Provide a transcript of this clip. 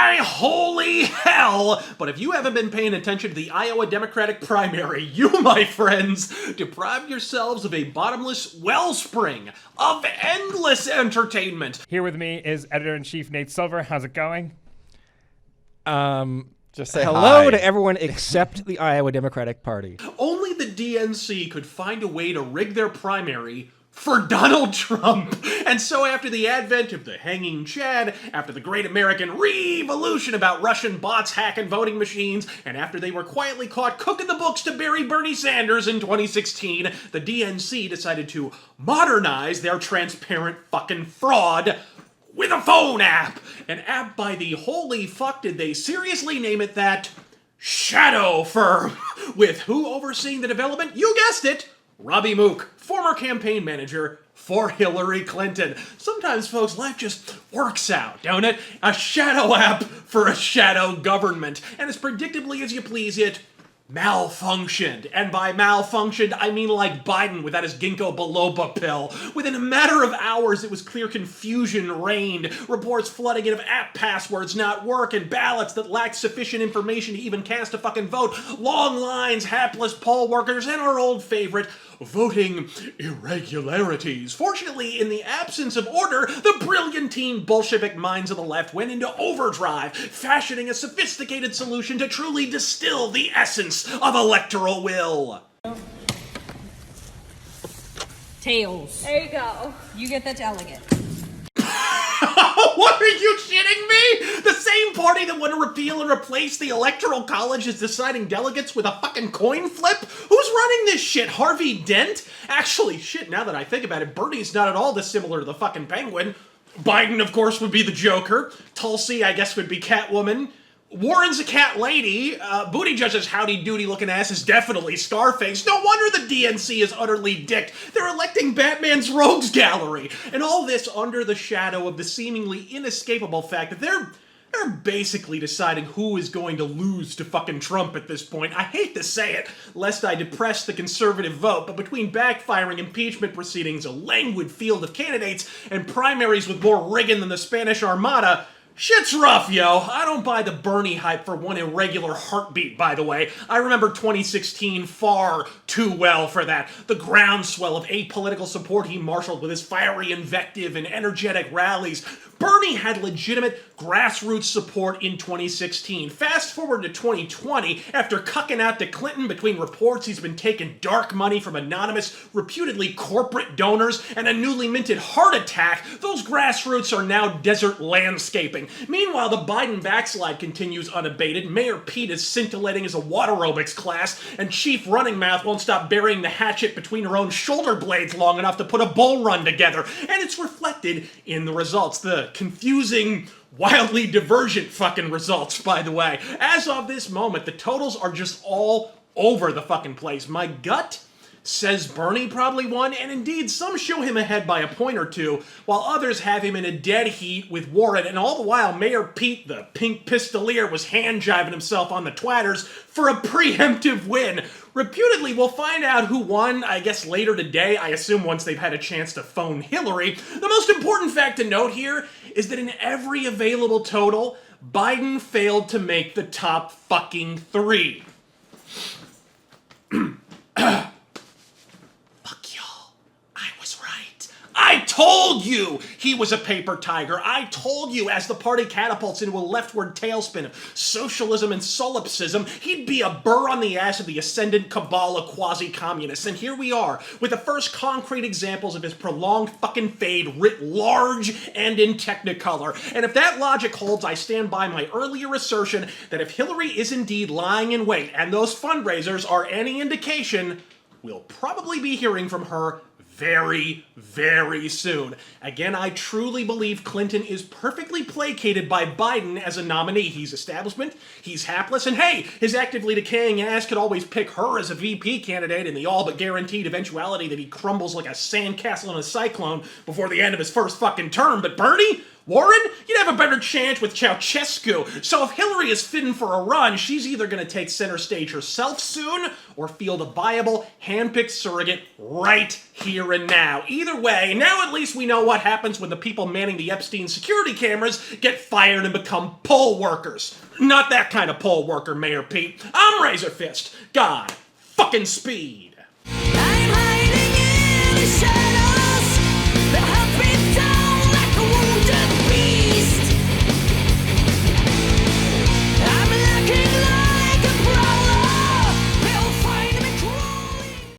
Why, holy hell! But if you haven't been paying attention to the Iowa Democratic primary, you, my friends, deprived yourselves of a bottomless wellspring of endless entertainment. Here with me is Editor-in-Chief Nate Silver. How's it going? Just say hello hi to everyone except the Iowa Democratic Party. Only the DNC could find a way to rig their primary for Donald Trump. And so after the advent of the hanging Chad, after the great American revolution about Russian bots hacking voting machines, and after they were quietly caught cooking the books to bury Bernie Sanders in 2016, the DNC decided to modernize their transparent fucking fraud with a phone app. An app by the holy fuck did they seriously name it that? Shadow firm. With who overseeing the development? You guessed it! Robbie Mook, former campaign manager for Hillary Clinton. Sometimes, folks, life just works out, don't it? A shadow app for a shadow government. And as predictably as you please it, malfunctioned. And by malfunctioned, I mean like Biden without his ginkgo biloba pill. Within a matter of hours, it was clear confusion reigned. Reports flooding in of app passwords not working, ballots that lacked sufficient information to even cast a fucking vote, long lines, hapless poll workers, and our old favorite, voting irregularities. Fortunately, in the absence of order, the brilliantine Bolshevik minds of the left went into overdrive, fashioning a sophisticated solution to truly distill the essence of electoral will. Tails. There you go. You get the delegate. What, are you shitting me? The same party that want to repeal and replace the Electoral College is deciding delegates with a fucking coin flip? Who's running this shit? Harvey Dent? Actually, shit, now that I think about it, Bernie's not at all dissimilar to the fucking Penguin. Biden, of course, would be the Joker. Tulsi, I guess, would be Catwoman. Warren's a cat lady. Buttigieg's howdy-doody looking ass is definitely Scarface. No wonder the DNC is utterly dicked. They're electing Batman's rogues gallery. And all this under the shadow of the seemingly inescapable fact that they're basically deciding who is going to lose to fucking Trump at this point. I hate to say it, lest I depress the conservative vote, but between backfiring impeachment proceedings, a languid field of candidates, and primaries with more rigging than the Spanish Armada, shit's rough, yo. I don't buy the Bernie hype for one irregular heartbeat, by the way. I remember 2016 far too well for that. The groundswell of apolitical support he marshaled with his fiery invective and energetic rallies. Bernie had legitimate grassroots support in 2016. Fast forward to 2020, after cucking out to Clinton between reports he's been taking dark money from anonymous, reputedly corporate donors and a newly minted heart attack, those grassroots are now desert landscaping. Meanwhile, the Biden backslide continues unabated. Mayor Pete is scintillating as a water aerobics class, and Chief Running Mouth won't stop burying the hatchet between her own shoulder blades long enough to put a bull run together. And it's reflected in the results. The confusing, wildly divergent fucking results, by the way. As of this moment, the totals are just all over the fucking place. My gut says Bernie probably won, and indeed some show him ahead by a point or two, while others have him in a dead heat with Warren, and all the while Mayor Pete, the pink pistolier, was hand-jiving himself on the twatters for a preemptive win. Reputedly, we'll find out who won, I guess, later today, I assume once they've had a chance to phone Hillary. The most important fact to note here is that in every available total, Biden failed to make the top fucking three. I told you he was a paper tiger. I told you as the party catapults into a leftward tailspin of socialism and solipsism, he'd be a burr on the ass of the ascendant cabal of quasi-communists. And here we are, with the first concrete examples of his prolonged fucking fade writ large and in technicolor. And if that logic holds, I stand by my earlier assertion that if Hillary is indeed lying in wait, and those fundraisers are any indication, we'll probably be hearing from her very, very soon. Again, I truly believe Clinton is perfectly placated by Biden as a nominee. He's establishment, he's hapless, and hey, his actively decaying ass could always pick her as a VP candidate in the all but guaranteed eventuality that he crumbles like a sandcastle in a cyclone before the end of his first fucking term. But Bernie? Warren, you'd have a better chance with Ceausescu. So if Hillary is fitting for a run, she's either going to take center stage herself soon or field a viable, hand-picked surrogate right here and now. Either way, now at least we know what happens when the people manning the Epstein security cameras get fired and become poll workers. Not that kind of poll worker, Mayor Pete. I'm Razor Fist. God fucking speed. I'm hiding in the shadows.